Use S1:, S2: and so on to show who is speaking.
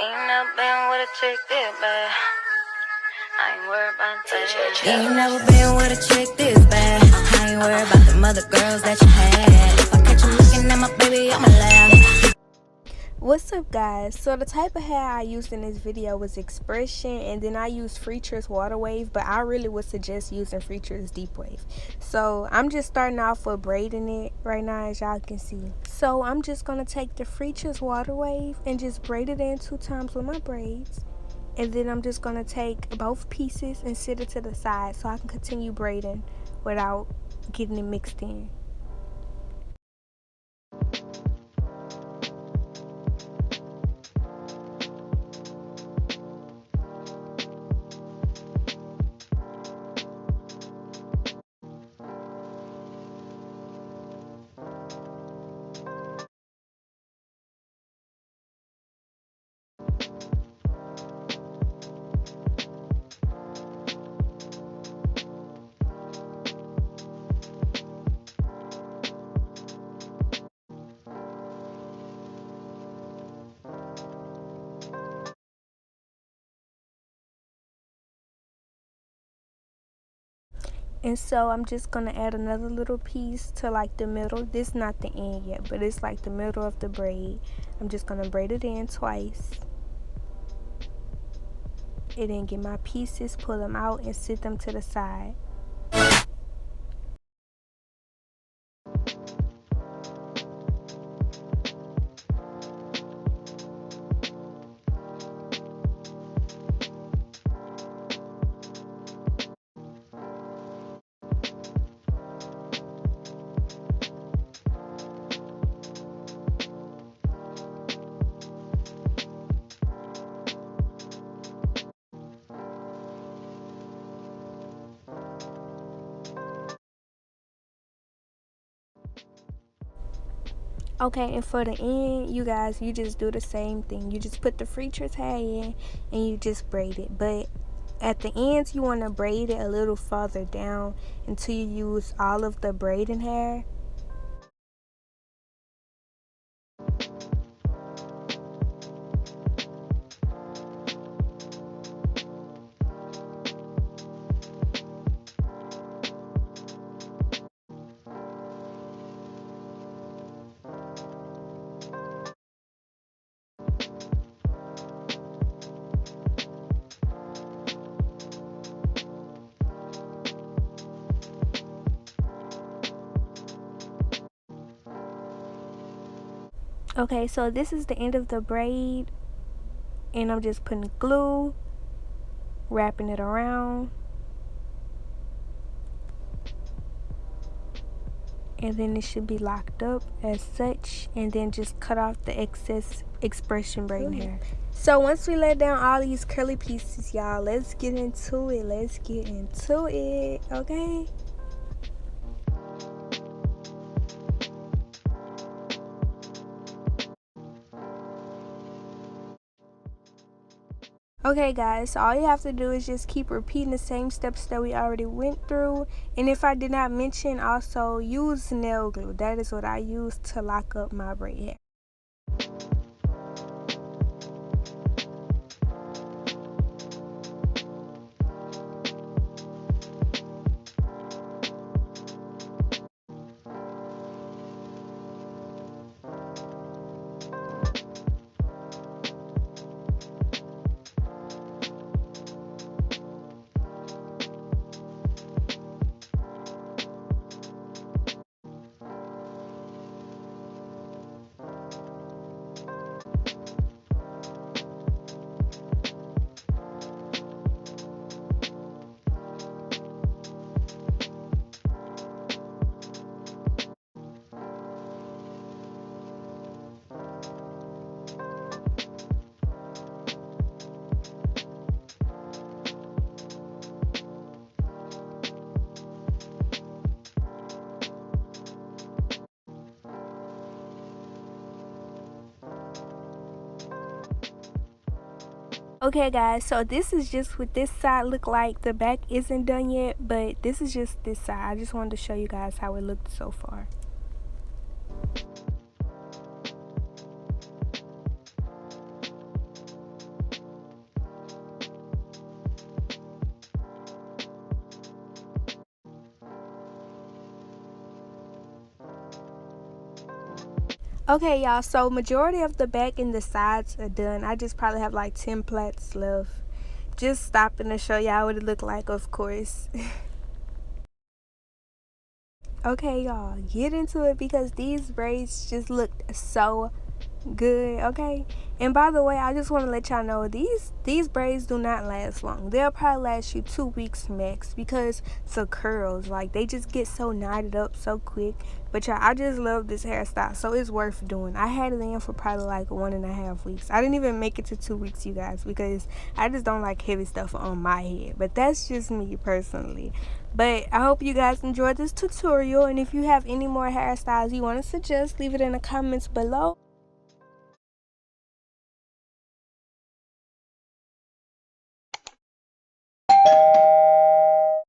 S1: Ain't never been with a chick this bad. I ain't worried about that.
S2: Ain't never been with a chick this bad. I ain't worried about them other girls that you had. If I catch you looking at my baby, I'ma laugh.
S3: What's up, guys? So the type of hair I used in this video was expression, and then I used Freetress water wave, but I really would suggest using Freetress deep wave. So I'm just starting off with braiding it right now, as y'all can see. So I'm just gonna take the Freetress water wave and just braid it in 2 times with my braids, and then I'm just gonna take both pieces and sit it to the side so I can continue braiding without getting it mixed in. And so I'm just gonna add another little piece to like the middle. This is not the end yet, but it's like the middle of the braid. I'm just gonna braid it in twice, and then get my pieces, pull them out, and sit them to the side. Okay, and for the end, you guys, you just do the same thing. You just put the Freetress hair in and you just braid it. But at the ends, you want to braid it a little farther down until you use all of the braiding hair. Okay, so this is the end of the braid, and I'm just putting glue, wrapping it around, and then it should be locked up as such, and then just cut off the excess expression braiding hair. So once we let down all these curly pieces, y'all, let's get into it. Okay. Okay, guys, so all you have to do is just keep repeating the same steps that we already went through. And if I did not mention, also use nail glue. That is what I use to lock up my braid hair. Okay, guys, so this is just what this side look like. The back isn't done yet, but this is just this side. I just wanted to show you guys how it looked so far. Okay, y'all, so majority of the back and the sides are done. I just probably have like 10 plaits left. Just stopping to show y'all what it looked like, of course. Okay, y'all, get into it because these braids just looked so good. Okay, and by the way, I just want to let y'all know these braids do not last long. They'll probably last you 2 weeks max because it's the curls, like they just get so knotted up so quick. But y'all, I just love this hairstyle, so it's worth doing. I had it in for probably like 1.5 weeks. I didn't even make it to 2 weeks, you guys, because I just don't like heavy stuff on my head. But that's just me personally. But I hope you guys enjoyed this tutorial, and if you have any more hairstyles you want to suggest, leave it in the comments below.